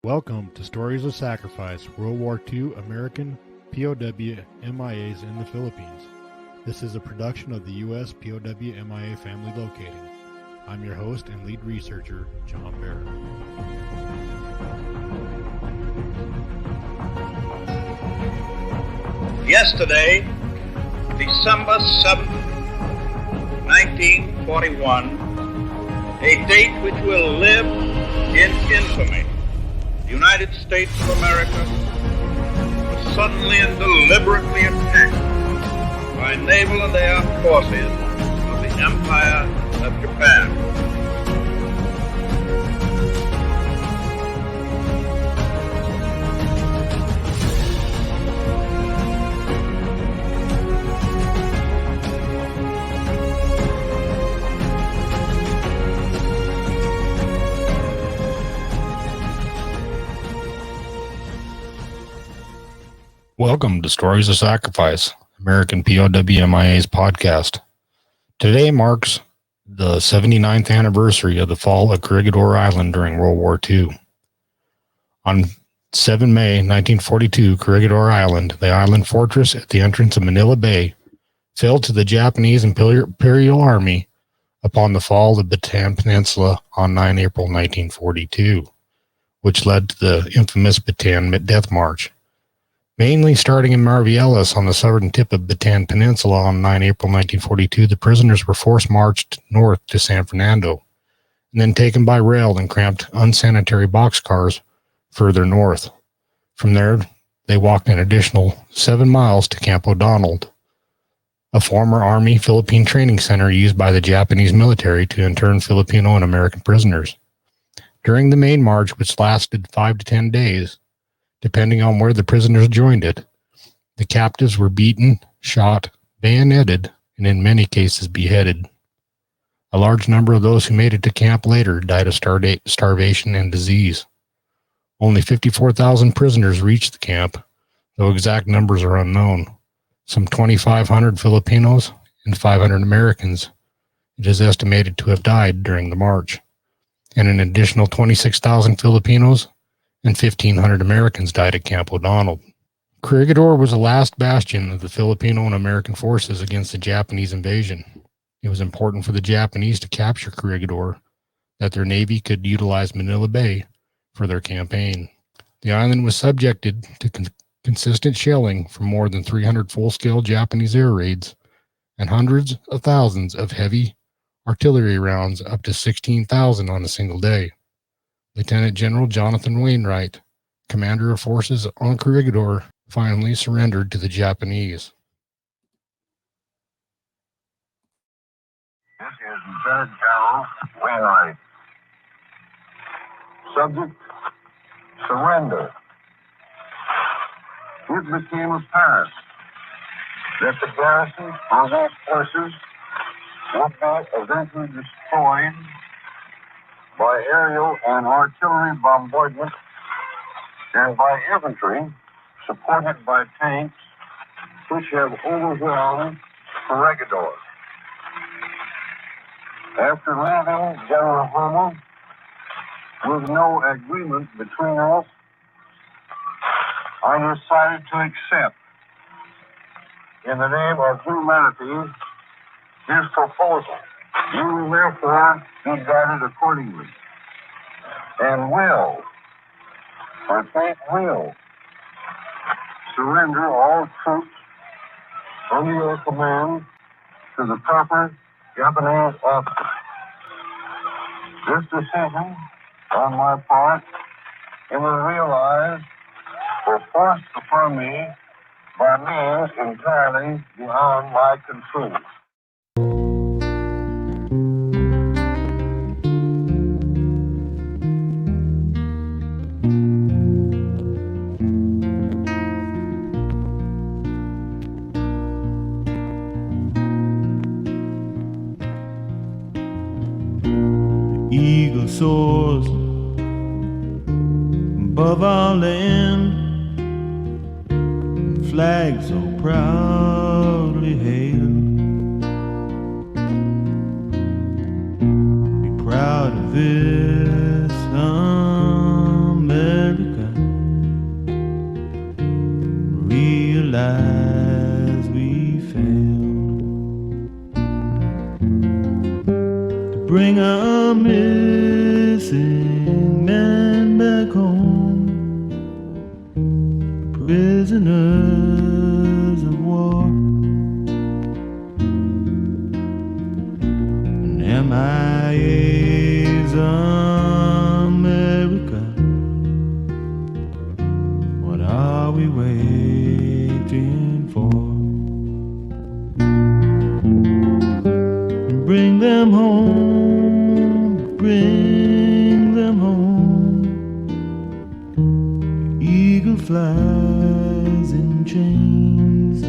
Welcome to Stories of Sacrifice, World War II American POW-MIAs in the Philippines. This is a production of the U.S. POW-MIA Family Locating. I'm your host and lead researcher, John Barrett. Yesterday, December 7th, 1941, a date which will live in infamy. The United States of America was suddenly and deliberately attacked by naval and air forces of the Empire of Japan. Welcome to Stories of Sacrifice, American POW-MIA's podcast. Today marks the 79th anniversary of the Fall of Corregidor Island during World War II. On 7 May 1942, Corregidor Island, the island fortress at the entrance of Manila Bay, fell to the Japanese Imperial Army upon the fall of the Bataan Peninsula on 9 April 1942, which led to the infamous Bataan Death March. Mainly starting in Marvielas on the southern tip of Bataan Peninsula on 9 April 1942, the prisoners were force-marched north to San Fernando, and then taken by rail and cramped unsanitary boxcars further north. From there, they walked an additional 7 miles to Camp O'Donnell, a former Army Philippine training center used by the Japanese military to intern Filipino and American prisoners. During the main march, which lasted 5 to 10 days, depending on where the prisoners joined it, the captives were beaten, shot, bayoneted, and in many cases beheaded. A large number of those who made it to camp later died of starvation and disease. Only 54,000 prisoners reached the camp, though exact numbers are unknown. Some 2,500 Filipinos and 500 Americans it is estimated to have died during the march, and an additional 26,000 Filipinos and 1,500 Americans died at Camp O'Donnell. Corregidor was the last bastion of the Filipino and American forces against the Japanese invasion. It was important for the Japanese to capture Corregidor, that their navy could utilize Manila Bay for their campaign. The island was subjected to consistent shelling from more than 300 full-scale Japanese air raids and hundreds of thousands of heavy artillery rounds, up to 16,000 on a single day. Lieutenant General Jonathan Wainwright, commander of forces on Corregidor, finally surrendered to the Japanese. This is Lieutenant General Wainwright. Subject, surrender. It became apparent that the garrison of these forces would be eventually destroyed by aerial and artillery bombardment and by infantry supported by tanks which have overwhelmed Corregidor. After leaving General Homer with no agreement between us, I decided to accept, in the name of humanity, his proposal. You will therefore be guided accordingly, and will, I think will, surrender all troops under your command to the proper Japanese officer. This decision on my part, it was realized, was forced upon me by means entirely beyond my control. Eagle soars above our land, flag so proudly hailed. Be proud of this American flies in chains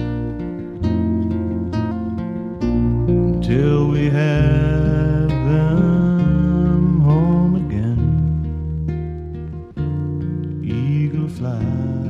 till we have them home again. Eagle flies